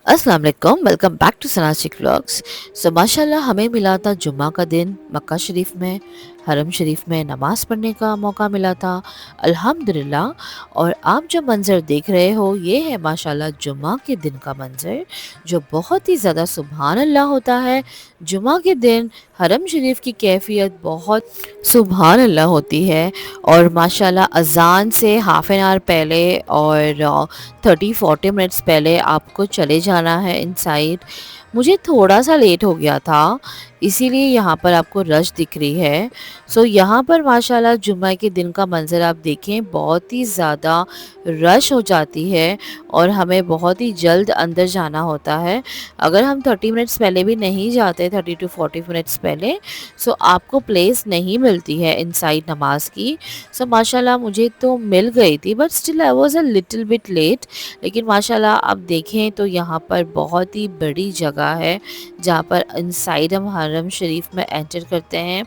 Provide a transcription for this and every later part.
अस्सलाम वालेकुम, welcome back to सनासिक vlogs. सो माशाल्लाह हमें मिला था जुम्मा का दिन मक्का शरीफ में, हरम शरीफ में नमाज़ पढ़ने का मौका मिला था अल्हम्दुलिल्लाह। और आप जो मंज़र देख रहे हो ये है माशाल्लाह जुम्मा के दिन का मंज़र, जो बहुत ही ज़्यादा सुभान अल्लाह होता है। जुम्मा के दिन हरम शरीफ की कैफियत बहुत सुभान अल्लाह होती है। और माशाल्लाह अज़ान से हाफ़ एन आवर पहले और 30-40 मिनट्स पहले आपको चले जाना है इनसाइड। मुझे थोड़ा सा लेट हो गया था, इसीलिए यहाँ पर आपको रश दिख रही है। सो यहाँ पर माशाल्लाह जुम्मा के दिन का मंज़र आप देखें, बहुत ही ज़्यादा रश हो जाती है और हमें बहुत ही जल्द अंदर जाना होता है। अगर हम 30 मिनट्स पहले भी नहीं जाते, 30 to 40 मिनट्स पहले, सो आपको प्लेस नहीं मिलती है इनसाइड नमाज की। सो माशाल्लाह मुझे तो मिल गई थी, but still I was a little bit late. लेकिन माशाल्लाह आप देखें तो यहाँ पर बहुत ही बड़ी जगह है जहाँ पर इनसाइड हम हरम शरीफ में एंटर करते हैं।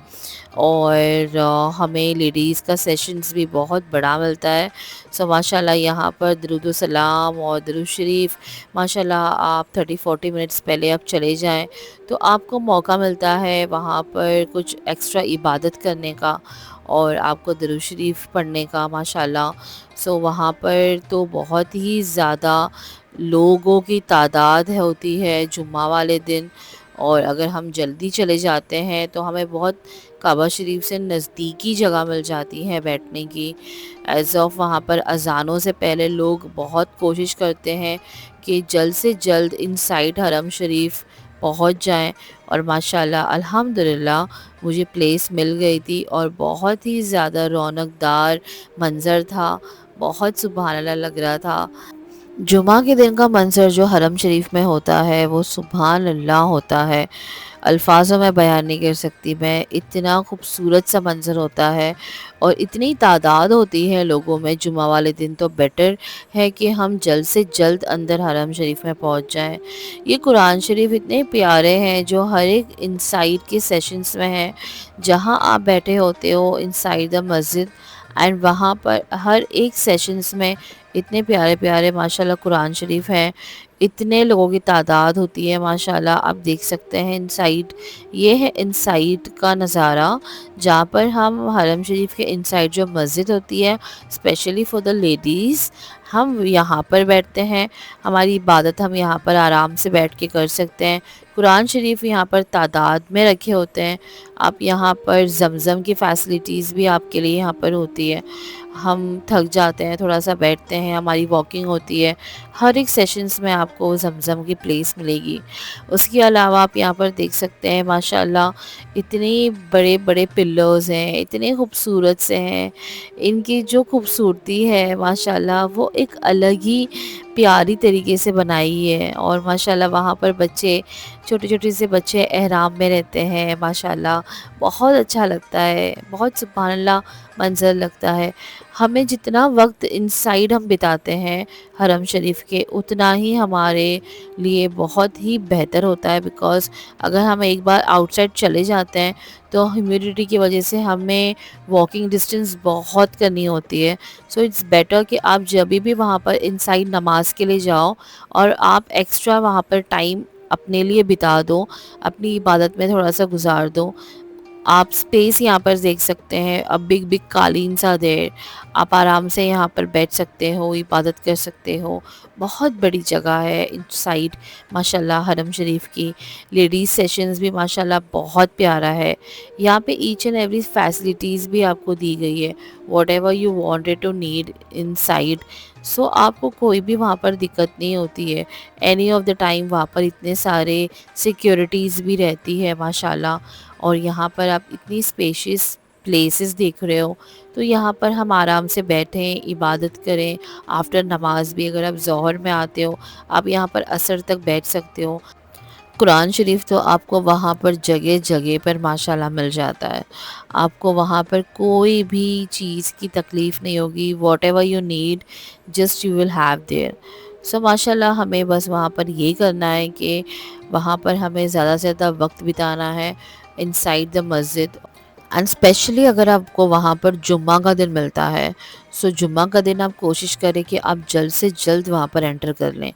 और हमें लेडीज़ का सेशंस भी बहुत बड़ा मिलता है। सो माशाल्लाह यहाँ पर दरूद सलाम और दरूद शरीफ, माशाल्लाह आप 30-40 मिनट्स पहले आप चले जाएं तो आपको मौका मिलता है वहाँ पर कुछ एक्स्ट्रा इबादत करने का और आपको दरूद शरीफ पढ़ने का माशाल्लाह। सो वहाँ पर तो बहुत ही ज़्यादा लोगों की तादाद होती है जुम्मा वाले दिन। और अगर हम जल्दी चले जाते हैं तो हमें बहुत काबा शरीफ से नज़दीकी जगह मिल जाती है बैठने की। एज़ ऑफ वहाँ पर अज़ानों से पहले लोग बहुत कोशिश करते हैं कि जल्द से जल्द इनसाइड हरम शरीफ पहुँच जाएं। और माशाल्लाह अल्हम्दुलिल्लाह मुझे प्लेस मिल गई थी और बहुत ही ज़्यादा रौनकदार मंज़र था, बहुत सुभान अल्लाह लग रहा था। जुमा के दिन का मंज़र जो हरम शरीफ में होता है वो सुभान अल्लाह होता है, अल्फाज़ों में बयान नहीं कर सकती मैं, इतना खूबसूरत सा मंज़र होता है। और इतनी तादाद होती है लोगों में जुमा वाले दिन, तो बेटर है कि हम जल्द से जल्द अंदर हरम शरीफ में पहुंच जाएं। ये कुरान शरीफ इतने प्यारे हैं जो हर एक इनसाइड के सेशंस में हैं, जहां आप बैठे होते हो इनसाइड द मस्जिद। एंड वहाँ पर हर एक सेशंस में इतने प्यारे प्यारे माशाल्लाह कुरान शरीफ हैं, इतने लोगों की तादाद होती है माशाल्लाह। आप देख सकते हैं इनसाइड, ये है इनसाइड का नज़ारा जहाँ पर हम हरम शरीफ के इनसाइड जो मस्जिद होती है स्पेशली फॉर द लेडीज़, हम यहाँ पर बैठते हैं, हमारी इबादत हम यहाँ पर आराम से बैठ के कर सकते हैं। कुरान शरीफ यहाँ पर तादाद में रखे होते हैं। आप यहाँ पर ज़मज़म की फ़ैसिलिटीज़ भी आपके लिए यहाँ पर होती है। हम थक जाते हैं, थोड़ा सा बैठते हैं, हमारी वॉकिंग होती है, हर एक सेशंस में आपको ज़मज़म की प्लेस मिलेगी। उसके अलावा आप यहाँ पर देख सकते हैं माशाल्लाह इतने बड़े बड़े पिल्लोज़ हैं, इतने खूबसूरत से हैं। इनकी जो खूबसूरती है माशाल्लाह वो एक अलग ही प्यारी तरीके से बनाई है। और माशाल्लाह वहाँ पर बच्चे, छोटे छोटे से बच्चे एहराम में रहते हैं माशाल्लाह, बहुत अच्छा लगता है, बहुत सुभान अल्लाह मंज़र लगता है। हमें जितना वक्त इनसाइड हम बिताते हैं हरम शरीफ के, उतना ही हमारे लिए बहुत ही बेहतर होता है। बिकॉज़ अगर हम एक बार आउटसाइड चले जाते हैं तो ह्यूमिडिटी की वजह से हमें वॉकिंग डिस्टेंस बहुत करनी होती है। सो इट्स बेटर कि आप जब भी वहाँ पर इनसाइड नमाज के लिए जाओ और आप एक्स्ट्रा वहाँ पर टाइम अपने लिए बिता दो, अपनी इबादत में थोड़ा सा गुजार दो। आप स्पेस यहाँ पर देख सकते हैं, अब बिग बिग कालीन सा देर, आप आराम से यहाँ पर बैठ सकते हो, इबादत कर सकते हो। बहुत बड़ी जगह है इनसाइड माशाल्लाह हरम शरीफ की। लेडीज़ सेशंस भी माशाल्लाह बहुत प्यारा है। यहाँ पे ईच एंड एवरी फैसिलिटीज़ भी आपको दी गई है, whatever you wanted to need inside. So आपको कोई भी वहाँ पर दिक्कत नहीं होती है। एनी ऑफ द टाइम वहाँ पर इतने सारे सिक्योरिटीज़ भी रहती है माशाल्लाह। और यहाँ पर आप इतनी स्पेशियस प्लेसेस देख रहे हो, तो यहाँ पर हम आराम से बैठें, इबादत करें। आफ्टर नमाज भी अगर आप ज़ोहर में आते हो, आप यहाँ पर असर तक बैठ सकते हो। कुरान शरीफ तो आपको वहाँ पर जगह जगह पर माशाल्लाह मिल जाता है। आपको वहाँ पर कोई भी चीज़ की तकलीफ़ नहीं होगी, whatever you need just you will have there. So माशाल्लाह हमें बस वहाँ पर ये करना है कि वहाँ पर हमें ज़्यादा से ज़्यादा वक्त बिताना है इनसाइड द मस्जिद। एंड स्पेशली अगर आपको वहाँ पर जुम्मा का दिन मिलता है सो जुम्मा का दिन आप कोशिश करें कि आप जल्द से जल्द वहाँ पर एंटर कर लें।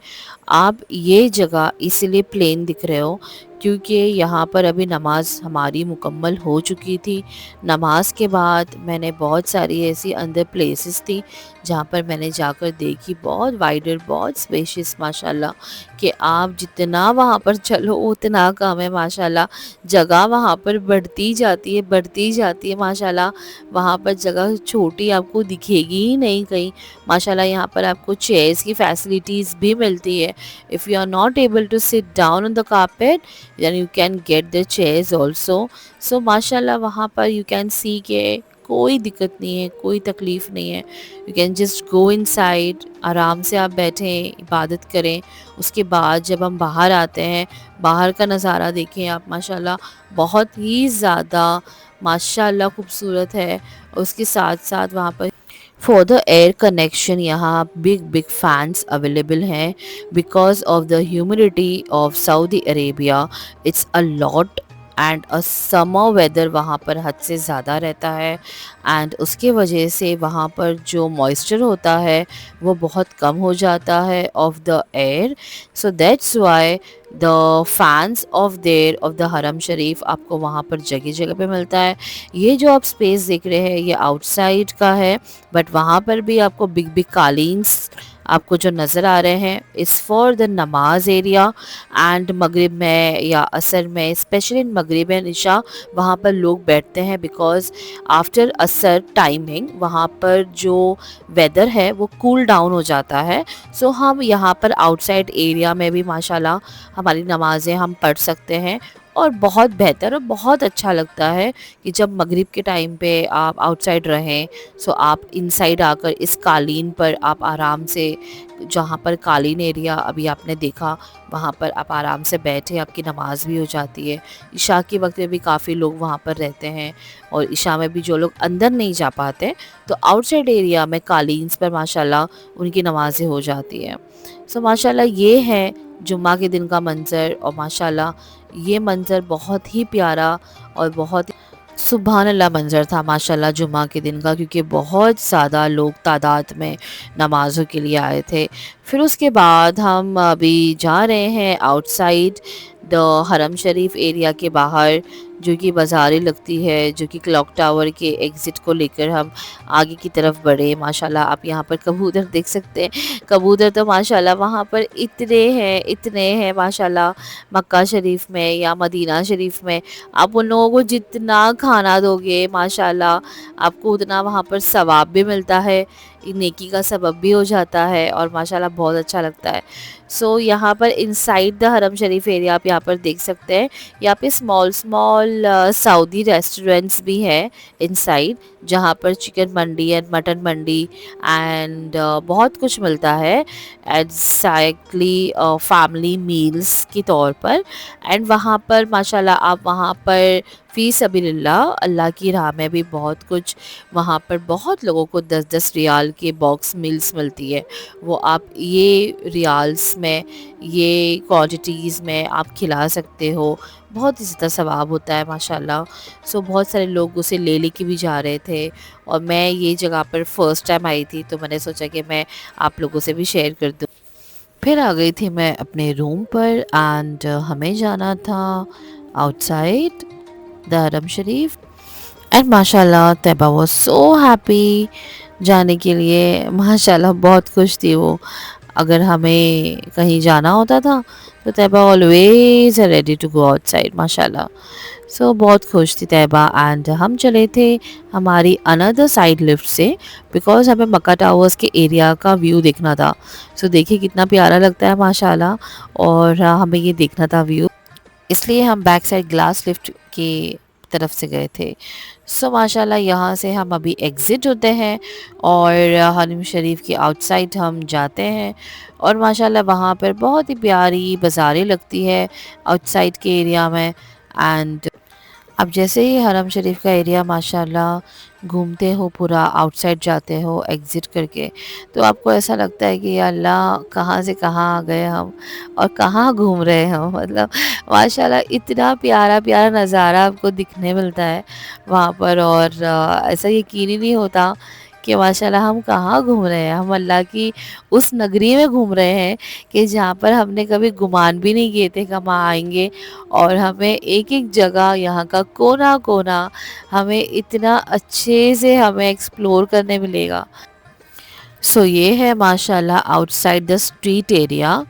आप ये जगह इसलिए प्लेन दिख रहे हो क्योंकि यहाँ पर अभी नमाज़ हमारी मुकम्मल हो चुकी थी। नमाज के बाद मैंने बहुत सारी ऐसी अंदर प्लेसेस थी जहाँ पर मैंने जाकर देखी, बहुत वाइडर, बहुत स्पेशियस माशाल्लाह, कि आप जितना वहाँ पर चलो उतना कम है माशाल्लाह। जगह वहाँ पर बढ़ती जाती है, बढ़ती जाती है माशाल्लाह। वहाँ पर जगह छोटी आपको दिखेगी ही नहीं कहीं। माशाल्लाह यहाँ पर आपको चेयर्स की फैसिलिटीज़ भी मिलती है। If you are not able to sit down on the carpet, then you can get the chairs also. So माशाल्लाह वहाँ पर यू कैन सी के कोई दिक्कत नहीं है, कोई तकलीफ़ नहीं है। You can just go inside, आराम से आप बैठें, इबादत करें। उसके बाद जब हम बाहर आते हैं, बाहर का नज़ारा देखें आप माशाल्लाह, बहुत ही ज़्यादा माशाल्लाह खूबसूरत है। उसके साथ-साथ वहाँ पर फॉर द एयर कनेक्शन यहाँ बिग बिग फैंस अवेलेबल हैं because of the humidity of Saudi Arabia. It's a lot and a summer weather वहाँ पर हद से ज़्यादा रहता है एंड उसके वजह से वहाँ पर जो मॉइस्चर होता है वो बहुत कम हो जाता है of the air. So that's why the fans of the हरम शरीफ आपको वहाँ पर जगह जगह पे मिलता है। ये जो आप स्पेस देख रहे हैं ये आउटसाइड का है, बट वहाँ पर भी आपको बिग बिग कालीन्स आपको जो नज़र आ रहे हैं इस फॉर द नमाज एरिया। एंड मगरिब में या असर में, स्पेशली इन मगरिब एंड इशा, वहाँ पर लोग बैठते हैं बिकॉज आफ्टर असर टाइमिंग वहाँ पर जो वेदर है वो कूल डाउन हो जाता है। सो हम यहाँ पर आउटसाइड एरिया में भी माशाल्लाह हमारी नमाज़ें हम पढ़ सकते हैं और बहुत बेहतर और बहुत अच्छा लगता है कि जब मगरिब के टाइम पे आप आउटसाइड रहें, सो आप इनसाइड आकर इस कालीन पर आप आराम से, जहाँ पर कालीन एरिया अभी आपने देखा, वहाँ पर आप आराम से बैठे, आपकी नमाज भी हो जाती है। इशा के वक्त में भी काफ़ी लोग वहाँ पर रहते हैं और इशा में भी जो लोग अंदर नहीं जा पाते तो आउटसाइड एरिया में कालीन्स पर माशाल्लाह उनकी नमाज़ें हो जाती हैं। सो माशाल्लाह ये है जुम्मा के दिन का मंज़र और माशाल्लाह ये मंज़र बहुत ही प्यारा और बहुत सुभान अल्लाह मंज़र था माशाल्लाह जुम्मा के दिन का, क्योंकि बहुत ज़्यादा लोग तादाद में नमाज़ों के लिए आए थे। फिर उसके बाद हम अभी जा रहे हैं आउटसाइड द हरम शरीफ एरिया के बाहर, जो कि बाज़ारें लगती है, जो कि क्लॉक टावर के एग्ज़िट को लेकर हम आगे की तरफ बढ़े। माशाल्लाह आप यहाँ पर कबूतर देख सकते हैं। कबूतर तो माशाल्लाह वहाँ पर इतने हैं माशाल्लाह। मक्का शरीफ में या मदीना शरीफ में आप उन लोगों को जितना खाना दोगे माशाल्लाह आपको उतना वहाँ पर सवाब भी मिलता है, नेकी का सबब भी हो जाता है और माशाल्लाह बहुत अच्छा लगता है। सो यहाँ पर इनसाइड द हरम शरीफ एरिया आप यहाँ पर देख सकते हैं, यहाँ पे स्मॉल स्मॉल सऊदी रेस्टोरेंट्स भी हैं इनसाइड, जहाँ पर chicken Mandi and mutton Mandi and बहुत कुछ मिलता है एग्जैक्टली फैमिली मील्स के तौर पर। एंड वहाँ पर माशाल्लाह आप वहाँ पर फ़ी सबीलिल्लाह अल्लाह की राह में भी बहुत कुछ, वहाँ पर बहुत लोगों को 10-10 रियाल के बॉक्स मील्स मिलती है, वो आप ये रियाल्स में, ये क्वांटिटीज़ में आप खिला सकते हो। बहुत ही ज़्यादा सवाब होता है माशाल्लाह। सो बहुत सारे लोग उसे ले लेके भी जा रहे थे और मैं ये जगह पर फ़र्स्ट टाइम आई थी तो मैंने सोचा कि मैं आप लोगों से भी शेयर कर दूँ। फिर आ गई थी मैं अपने रूम पर एंड हमें जाना था आउटसाइड द हरम शरीफ एंड माशाल्लाह तैबा वाज सो हैप्पी जाने के लिए। माशाल्लाह बहुत खुश थी वो। अगर हमें कहीं जाना होता था तो तैबा always ready to go outside माशाल्लाह। सो बहुत खुश थी तैबा एंड हम चले थे हमारी अनदर साइड लिफ्ट से बिकॉज हमें मक्का टावर्स के एरिया का व्यू देखना था। सो देखिए कितना प्यारा लगता है माशाल्लाह और हमें ये देखना था व्यू, इसलिए हम बैक साइड ग्लास लिफ्ट की तरफ से गए थे। सो माशाल्लाह यहाँ से हम अभी एग्ज़िट होते हैं और हरम शरीफ की आउटसाइड हम जाते हैं और माशाल्लाह वहाँ पर बहुत ही प्यारी बाज़ारें लगती है आउटसाइड के एरिया में। एंड अब जैसे ही हरम शरीफ का एरिया माशाल्लाह घूमते हो, पूरा आउटसाइड जाते हो एग्ज़िट करके, तो आपको ऐसा लगता है कि या अल्लाह कहाँ से कहाँ आ गए हम और कहाँ घूम रहे हैं हम। मतलब माशाल्लाह इतना प्यारा प्यारा नज़ारा आपको दिखने मिलता है वहाँ पर और ऐसा यकीन ही नहीं होता कि माशाल्लाह हम कहाँ घूम रहे हैं, हम अल्लाह की उस नगरी में घूम रहे हैं कि जहाँ पर हमने कभी गुमान भी नहीं किए थे कि हम आएँगे, और हमें एक-एक जगह यहाँ का कोना-कोना हमें इतना अच्छे से हमें एक्सप्लोर करने मिलेगा। सो ये है माशाल्लाह outside the street area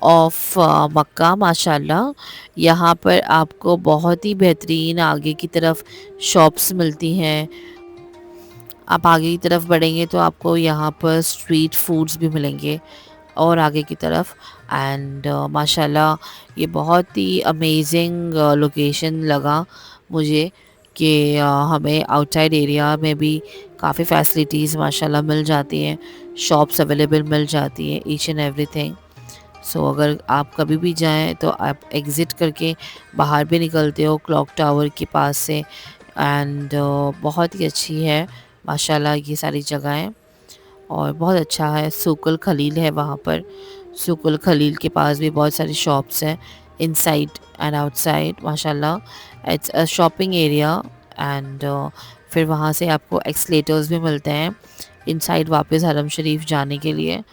of Makkah माशाल्लाह। यहाँ पर आपको बहुत ही बेहतरीन आगे की तरफ शॉप्स मिलती हैं। आप आगे की तरफ बढ़ेंगे तो आपको यहाँ पर स्ट्रीट फूड्स भी मिलेंगे और आगे की तरफ। एंड माशाल्लाह ये बहुत ही अमेजिंग लोकेशन लगा मुझे कि हमें आउटसाइड एरिया में भी काफ़ी फैसिलिटीज़ माशाल्लाह मिल जाती हैं, शॉप्स अवेलेबल मिल जाती हैं, ईच एंड एवरीथिंग। सो अगर आप कभी भी जाएं तो आप एग्ज़िट करके बाहर भी निकलते हो क्लॉक टावर के पास से। एंड बहुत ही अच्छी है माशाल्लाह ये सारी जगहें, और बहुत अच्छा है। सुकुल खलील है वहाँ पर, सुकुल खलील के पास भी बहुत सारी शॉप्स हैं इनसाइड एंड आउटसाइड माशाल्लाह। It's a shopping area. And फिर वहाँ से आपको एक्सलेटर्स भी मिलते हैं इनसाइड वापस हरम शरीफ जाने के लिए।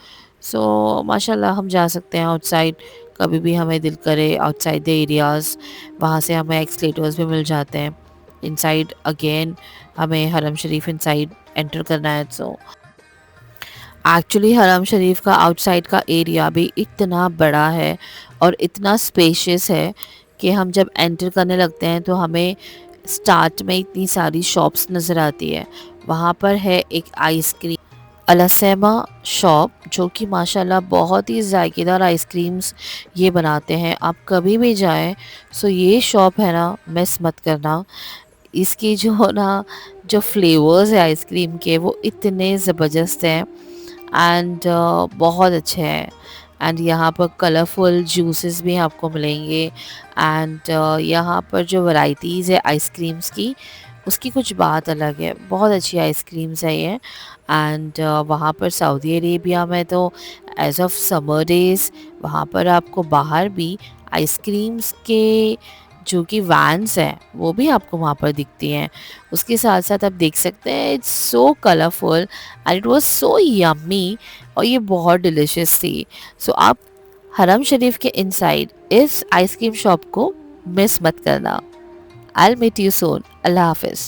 सो माशाल्लाह हम जा सकते हैं आउटसाइड, कभी भी हमें दिल करे आउटसाइड द एरियाज़, वहाँ से हमें एक्सलेटर्स भी मिल जाते हैं। इनसाइड अगेन हमें हरम शरीफ इनसाइड एंटर करना है। सो एक्चुअली हरम शरीफ का आउटसाइड का एरिया भी इतना बड़ा है और इतना स्पेशियस है कि हम जब एंटर करने लगते हैं तो हमें स्टार्ट में इतनी सारी शॉप्स नज़र आती है। वहाँ पर है एक आइसक्रीम अलसैमा शॉप, जो कि माशाल्लाह बहुत ही जायकेदार आइसक्रीम्स ये बनाते हैं। आप कभी भी जाएं सो ये शॉप है ना, मिस मत करना। इसकी जो ना जो फ्लेवर्स है आइसक्रीम के वो इतने ज़बरदस्त हैं एंड बहुत अच्छे हैं। एंड यहाँ पर कलरफुल जूसेस भी आपको मिलेंगे। एंड यहाँ पर जो वैरायटीज़ है आइसक्रीम्स की, उसकी कुछ बात अलग है, बहुत अच्छी आइसक्रीम्स है ये। एंड वहाँ पर सऊदी अरेबिया में तो एज़ ऑफ समर डेज़ वहाँ पर आपको बाहर भी आइसक्रीम्स के जो कि वैन्स हैं वो भी आपको वहाँ पर दिखती हैं। उसके साथ साथ आप देख सकते हैं it's so colourful and it was so yummy, और ये बहुत डिलिशियस थी। सो आप हरम शरीफ के इनसाइड इस आइसक्रीम शॉप को मिस मत करना। I will meet you soon. अल्लाह हाफिज़।